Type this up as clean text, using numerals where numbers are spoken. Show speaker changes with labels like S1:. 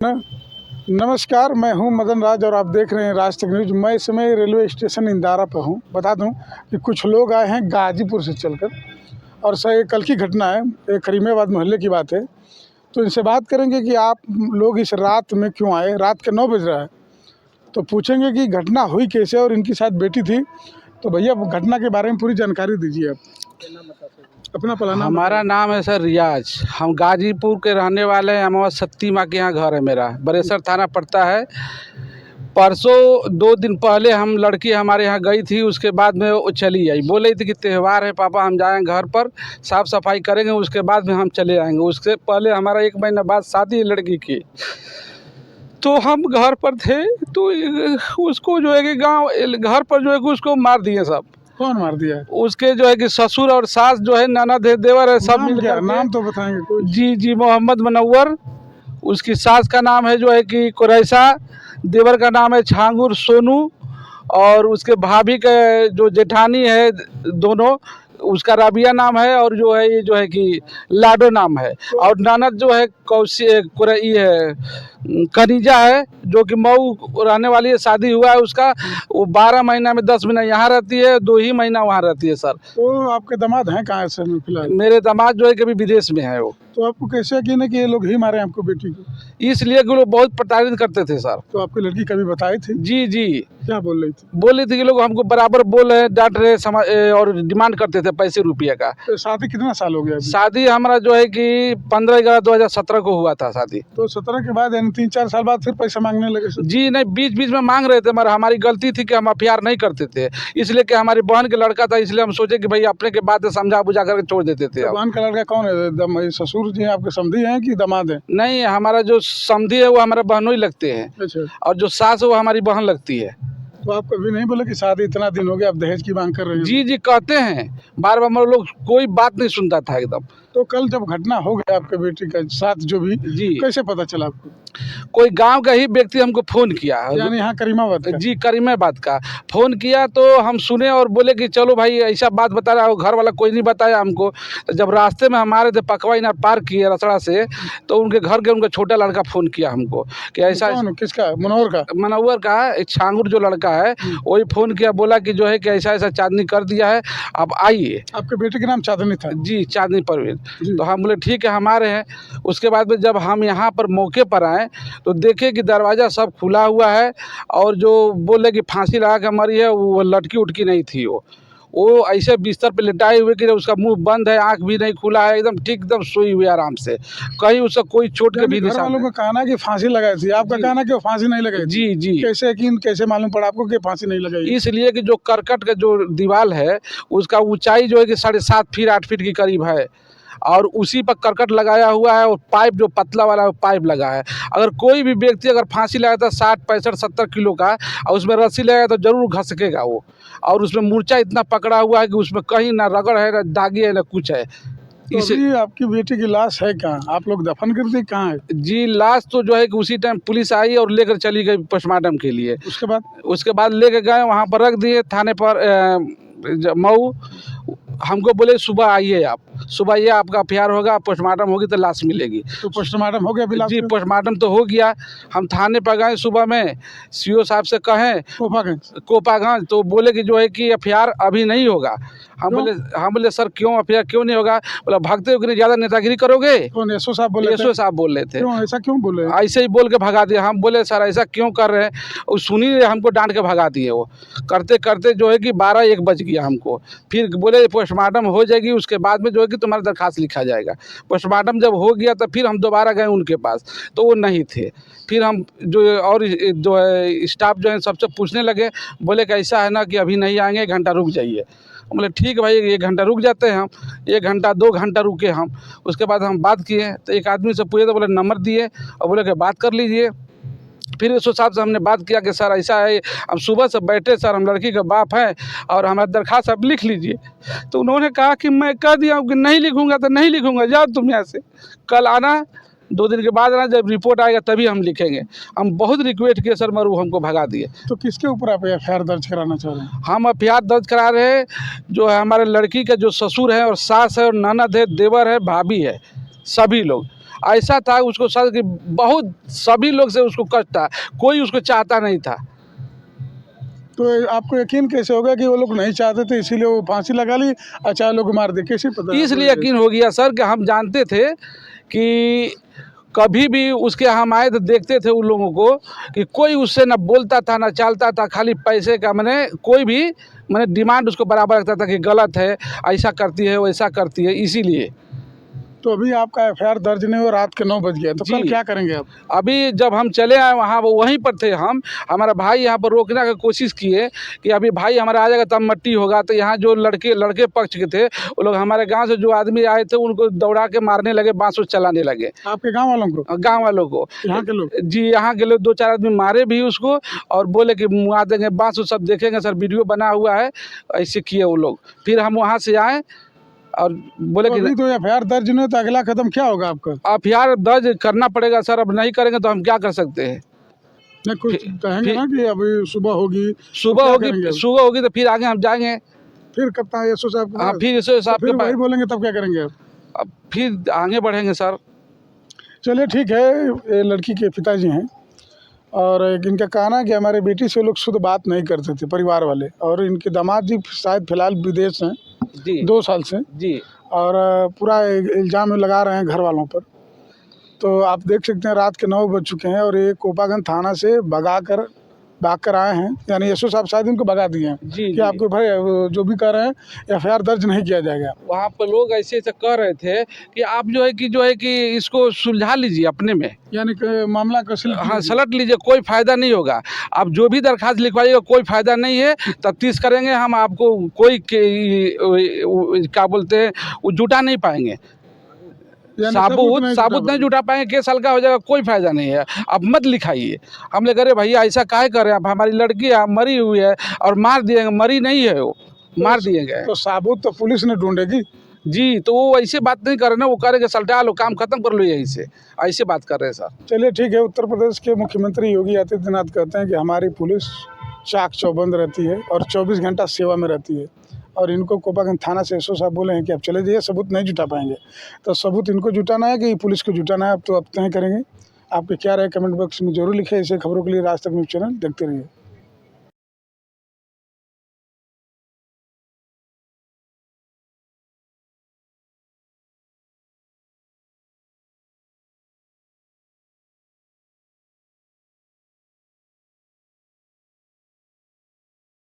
S1: न नमस्कार, मैं हूं मदन राज और आप देख रहे हैं राज तक न्यूज़। मैं इस समय रेलवे स्टेशन इंदारा पर हूं। बता दूं कि कुछ लोग आए हैं गाजीपुर से चलकर और सर ये कल की घटना है, ये करीमाबाद मोहल्ले की बात है। तो इनसे बात करेंगे कि आप लोग इस रात में क्यों आए। रात के 9 बज रहा है, तो पूछेंगे कि घटना हुई कैसे और इनकी साथ बेटी थी। तो भैया घटना के बारे में पूरी जानकारी दीजिए आप। अपना पला नाम
S2: हमारा नाम है सर रियाज। हम गाजीपुर के रहने वाले हैं। हमारा सत्ती माँ के यहाँ घर है मेरा, बरेसर थाना पड़ता है। परसों 2 दिन पहले हम लड़की हमारे यहाँ गई थी, उसके बाद में वो चली आई। बोल रही थी कि त्यौहार है पापा, हम जाएंगे घर पर, साफ़ सफाई करेंगे, उसके बाद में हम चले आएंगे। उससे पहले हमारा 1 महीना बाद शादी है लड़की की। तो हम घर पर थे, तो उसको जो है कि गाँव घर पर जो है कि उसको मार दिए सब।
S1: कौन मार दिया?
S2: उसके जो है कि ससुर और सास जो है, ननद है, देवर है, सब मिल गया।
S1: नाम तो बताएंगे कोई?
S2: जी मोहम्मद मनव्वर। उसकी सास का नाम है जो है कि कुरैसा, देवर का नाम है छांगुर सोनू, और उसके भाभी के जो जेठानी है दोनों, उसका राबिया नाम है, और जो है ये जो है कि लाडो नाम है। और ननद जो है कनीजा है, जो कि मऊ रहने वाली है, शादी हुआ है उसका। वो 12 महीना में 10 महीना यहाँ रहती है, 2 ही महीना वहाँ रहती है सर।
S1: तो आपके दामाद हैं कहाँ से फिलहाल?
S2: मेरे दामाद जो है कि अभी विदेश में है वो।
S1: तो आपको कैसे यकीन है कि ये लोग ही मारे आपको बेटी को?
S2: इसलिए कि वो लोग बहुत प्रताड़ित करते थे सर।
S1: तो आपकी लड़की कभी बताई थी?
S2: जी
S1: क्या बोल रही थी?
S2: बोल रही थी कि लोग हमको बराबर बोल रहे, डांट रहे, और डिमांड करते थे पैसे रुपये का।
S1: तो शादी कितना साल हो गया अभी?
S2: शादी हमारा जो है कि 15/11/2017 को हुआ था शादी।
S1: तो 17 के बाद यानी 3-4 साल बाद फिर पैसा मांगने लगे सर?
S2: जी नहीं, बीच बीच में मांग रहे थे, मगर हमारी गलती थी कि हम अफियार नहीं करते थे। इसलिए कि हमारी बहन के लड़का था, इसलिए हम सोचे कि भाई अपने के बात समझा बुझा करके छोड़ देते थे।
S1: तो बहन का लड़का कौन है? ससुर जी हैं आपके, समधी हैं कि दामाद हैं?
S2: नहीं, हमारा जो समधी है वो हमारे बहनों ही लगते हैं।
S1: अच्छा।
S2: और जो सास है वो हमारी बहन लगती है।
S1: तो आप कभी नहीं बोले कि शादी इतना दिन हो गया आप दहेज की मांग कर रहे हैं?
S2: जी कहते हैं बार बार, लोग कोई बात नहीं सुनता था एकदम।
S1: तो कल जब घटना हो गया आपके बेटी के साथ जो भी,
S2: जी
S1: कैसे पता चला आपको?
S2: कोई गांव का ही व्यक्ति हमको फ़ोन किया,
S1: यानी यहाँ करीमाबाद का?
S2: जी करीमाबाद का फ़ोन किया। तो हम सुने और बोले कि चलो भाई ऐसा बात बता रहा हो। घर वाला कोई नहीं बताया हमको। तो जब रास्ते में हमारे थे पकवा इनार पार किए रसड़ा से, तो उनके घर के उनका छोटा लड़का फ़ोन किया हमको कि ऐसा।
S1: किसका? मनोहर का
S2: एक छांगुर जो लड़का है वही फ़ोन किया, बोला कि जो है कि ऐसा ऐसा चांदनी कर दिया है, अब आइए।
S1: आपके बेटे का नाम चांदनी था?
S2: जी चांदनी परवीन। तो हम बोले ठीक है, हमारे हैं। उसके बाद में जब हम यहाँ पर मौके पर आए तो देखे कि दरवाज़ा सब खुला हुआ है, और जो बोले कि फांसी लगा के मरी है, वो लटकी उटकी नहीं थी। वो ऐसे बिस्तर पे लिटाए हुए कि उसका मुंह बंद है, आंख भी नहीं खुला है, एकदम ठीक एकदम सोई हुई आराम से। कहीं उसका कोई चोट के भी
S1: घर
S2: निशान
S1: वालों का कहना है कि फांसी लगाई थी, आपका कहना है कि वो फांसी नहीं लगाई थी?
S2: जी
S1: कैसे यकीन, कैसे मालूम पड़ा आपको कि फांसी नहीं लगाई?
S2: इसलिए कि जो करकट का जो दीवार है उसका ऊंचाई जो है कि 7.5 फीट 8 फीट के करीब है, और उसी पर करकट लगाया हुआ है, और पाइप जो पतला वाला पाइप लगा है। अगर कोई भी व्यक्ति अगर फांसी लगाता 60 65 70 किलो का, और उसमें रस्सी लगाया तो जरूर घसकेगा वो। और उसमें मूर्छा इतना पकड़ा हुआ है कि उसमें कहीं ना रगड़ है, ना दागी है, ना कुछ है।
S1: तो अभी आपकी बेटी की लाश है कहाँ? आप लोग दफन कर दी, कहाँ है?
S2: जी लाश तो जो है कि उसी टाइम पुलिस आई और लेकर चली गई पोस्टमार्टम के लिए। उसके बाद लेके गए, वहाँ पर रख दिए थाने पर मऊ। हमको बोले सुबह आइए, आप सुबह आइए, आपका एफआईआर होगा, पोस्टमार्टम होगी तो लाश मिलेगी।
S1: तो पोस्टमार्टम हो गया अभी?
S2: जी पोस्टमार्टम तो हो गया। हम थाने पर गए सुबह में, सीओ साहब से कहें कोपागंज, तो बोले कि जो है कि एफआईआर अभी नहीं होगा। हम बोले सर क्यों एफआईआर क्यों नहीं होगा? बोला भगते हो कि ज़्यादा नेतागिरी करोगे।
S1: कौन? एसओ साहब बोले?
S2: एसओ साहब बोल रहे थे।
S1: ऐसा क्यों बोले?
S2: ऐसे ही बोल के भगा दिया। हम बोले सर ऐसा क्यों कर रहे हैं? वो सुनी, हमको डांट के भगा दिए। वो करते करते जो है कि 12-1 बज गया हमको। फिर बोले पोस्टमार्टम हो जाएगी, उसके बाद में जो है कि तुम्हारा दरखास्त लिखा जाएगा। पोस्टमार्टम जब हो गया तो फिर हम दोबारा गए उनके पास, तो वो नहीं थे। फिर हम जो है स्टाफ जो है सबसे पूछने लगे, बोले कि ऐसा है ना कि अभी नहीं आएंगे, 1 घंटा रुक जाइए। बोले ठीक है भाई, 1 घंटा रुक जाते हैं हम। 1 घंटा 2 घंटा रुके हम। उसके बाद हम बात किए, तो एक आदमी से पूछे तो बोले नंबर दिए और बोले कि बात कर लीजिए। फिर एसओ साहब से हमने बात किया कि सर ऐसा है, हम सुबह से बैठे सर, हम लड़की का बाप हैं और हमारा दरखास्त आप लिख लीजिए। तो उन्होंने कहा कि मैं कह दिया हूँ कि नहीं लिखूँगा तो नहीं लिखूँगा, जाओ तुम यहाँ से, कल आना, 2 दिन के बाद आना, जब रिपोर्ट आएगा तभी हम लिखेंगे। हम बहुत रिक्वेस्ट किए सर, मगर वो हमको भगा दिए।
S1: तो किसके ऊपर आप एफआईआर दर्ज कराना चाह रहे हैं?
S2: हम एफआईआर दर्ज करा रहे हैं जो है हमारे लड़की का जो ससुर है और सास है और ननद है, देवर है, भाभी है, सभी लोग। ऐसा था उसको सर कि बहुत सभी लोग से उसको कष्ट था, कोई उसको चाहता नहीं था।
S1: तो आपको यकीन कैसे होगा कि वो लोग नहीं चाहते थे इसीलिए वो फांसी लगा ली और 4 लोग मार दिए, कैसे पता?
S2: इसलिए यकीन हो गया सर कि हम जानते थे कि कभी भी उसके हम आए तो देखते थे उन लोगों को कि कोई उससे ना बोलता था ना चालता था, खाली पैसे का मैंने कोई भी मैंने डिमांड उसको बराबर रखता था कि गलत है, ऐसा करती है वैसा करती है, इसीलिए।
S1: तो अभी आपका एफआईआर दर्ज नहीं हुआ, रात के 9 बज गया, तो कल
S2: जी।
S1: क्या करेंगे आप?
S2: अभी जब हम चले आए वहाँ वहीं पर थे हम, हमारा भाई यहाँ पर रोकने की कोशिश किए कि अभी भाई हमारा आ जाएगा तब मट्टी होगा, तो यहाँ जो लड़के पक्ष के थे वो लोग हमारे गांव से जो आदमी आए थे उनको दौड़ा के मारने लगे, बांस उस चलाने लगे
S1: आपके गाँव वालों को?
S2: गांव वालों को।
S1: यहाँ के लोग?
S2: जी, यहाँ के लोग 2-4 आदमी मारे भी उसको और बोले कि मुआ देंगे, बांस उस सब देखेंगे सर, वीडियो बना हुआ है, ऐसे किए वो लोग। फिर हम वहाँ से आए और बोले
S1: तो
S2: कि
S1: अभी तो एफआईआर दर्ज नहीं, तो अगला कदम क्या होगा आपका?
S2: एफआईआर दर्ज करना पड़ेगा सर, अब नहीं करेंगे तो हम क्या कर सकते हैं।
S1: नहीं, कुछ कहेंगे ना कि अभी सुबह होगी,
S2: सुबह
S1: क्या
S2: होगी,
S1: करेंगे?
S2: सुबह होगी तो फिर आगे हम जाएंगे।
S1: फिर कप्तान एसओ साहब के
S2: हाँ,
S1: पास?
S2: फिर एसओ साहब
S1: फिर
S2: के
S1: वही
S2: पास
S1: बोलेंगे तब क्या करेंगे आप?
S2: अब फिर आगे बढ़ेंगे सर।
S1: चलिए ठीक है, ये लड़की के पिताजी हैं और इनका कहना है कि हमारे बेटी से लोग शुद्ध बात नहीं करते थे परिवार वाले, और इनके दामाद जी शायद फिलहाल विदेश हैं
S2: जी
S1: 2 साल से,
S2: जी
S1: और पूरा इल्ज़ाम लगा रहे हैं घर वालों पर। तो आप देख सकते हैं रात के 9 बज चुके हैं और ये कोपागंज थाना से भाग कर आए हैं, यानी एसओ साहब शायद इनको भगा दिए हैं
S2: जी
S1: कि
S2: जी।
S1: आपके भाई जो भी कह रहे हैं एफआईआर दर्ज नहीं किया जाएगा।
S2: वहाँ पर लोग ऐसे ऐसे कह रहे थे कि आप जो है कि इसको सुलझा लीजिए अपने में,
S1: यानी कि मामला का
S2: हाँ सलट लीजिए, कोई फ़ायदा नहीं होगा। आप जो भी दरख्वास्त लिखवाइएगा कोई फ़ायदा नहीं है, तफ्तीश करेंगे हम, आपको कोई क्या बोलते हैं वो जुटा नहीं पाएंगे, साबुत नहीं जुटा पाएंगे, केस हल्का हो जाएगा, कोई फ़ायदा नहीं है, आप मत लिखाइए। हम ले अरे भैया ऐसा काहे कर रहे हैं आप, हमारी लड़की है मरी हुई है और मार दिएंगे, मरी नहीं है वो, मार दिए गए।
S1: तो साबुत तो पुलिस ने ढूंढेगी
S2: जी, तो वो ऐसे बात नहीं कर रहे ना, वो कह रहे कि सलटा लो, काम खत्म कर लो यहीं से, ऐसे बात कर रहे हैं सर।
S1: चलिए ठीक है। उत्तर प्रदेश के मुख्यमंत्री योगी आदित्यनाथ कहते हैं कि हमारी पुलिस चाक चौबंद रहती है और 24 घंटा सेवा में रहती है, और इनको कोपागंज थाना से एसओ साहब बोले हैं कि आप चले जाइए, सबूत नहीं जुटा पाएंगे। तो सबूत इनको जुटाना है कि पुलिस को जुटाना है, अब तो आप तय करेंगे। आपके क्या राय कमेंट बॉक्स में जरूर लिखें। ऐसे खबरों के लिए राज तक न्यूज़ चैनल देखते रहिए।